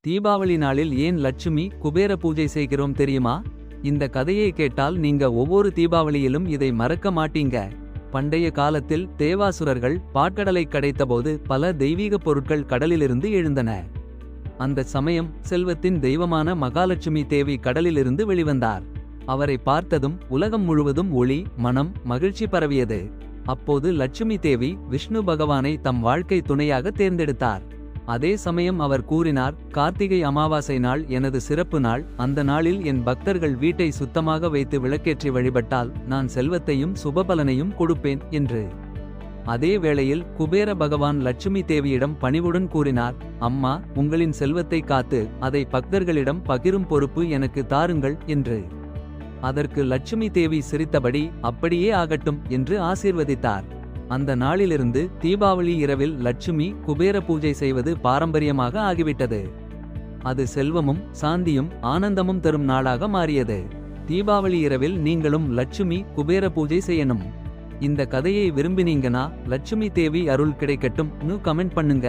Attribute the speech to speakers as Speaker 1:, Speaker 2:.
Speaker 1: தீபாவளி நாளில் ஏன் லட்சுமி குபேர பூஜை செய்கிறோம் தெரியுமா? இந்த கதையை கேட்டால் நீங்க ஒவ்வொரு தீபாவளியிலும் இதை மறக்க மாட்டீங்க. பண்டைய காலத்தில் தேவாசுரர்கள் பாற்கடலை கடைத்தபோது பல தெய்வீக பொருட்கள் கடலிலிருந்து எழுந்தன. அந்த சமயம் செல்வத்தின் தெய்வமான மகாலட்சுமி தேவி கடலிலிருந்து வெளிவந்தார். அவரை பார்த்ததும் உலகம் முழுவதும் ஒளி, மனம், மகிழ்ச்சி பரவியது. அப்போது லட்சுமி தேவி விஷ்ணு பகவானை தம் வாழ்க்கை துணையாக தேர்ந்தெடுத்தார். அதே சமயம் அவர் கூறினார், கார்த்திகை அமாவாசை நாள் எனது சிறப்பு நாள். அந்த நாளில் என் பக்தர்கள் வீட்டை சுத்தமாக வைத்து விளக்கேற்றி வழிபட்டால் நான் செல்வத்தையும் சுபபலனையும் கொடுப்பேன் என்று. அதே வேளையில் குபேர பகவான் லட்சுமி தேவியிடம் பணிவுடன் கூறினார், அம்மா, உங்களின் செல்வத்தை காத்து அதை பக்தர்களிடம் பகிரும் பொறுப்பு எனக்கு தாருங்கள் என்று. அதற்கு லட்சுமி தேவி சிரித்தபடி அப்படியே ஆகட்டும் என்று ஆசீர்வதித்தார். அந்த நாளிலிருந்து தீபாவளி இரவில் லட்சுமி குபேர பூஜை செய்வது பாரம்பரியமாக ஆகிவிட்டது. அது செல்வமும் சாந்தியும் ஆனந்தமும் தரும் நாளாக மாறியது. தீபாவளி இரவில் நீங்களும் லட்சுமி குபேர பூஜை செய்யணும். இந்த கதையை விரும்பினீங்கனா லட்சுமி தேவி அருள் கிடைக்கட்டும் கமெண்ட் பண்ணுங்க.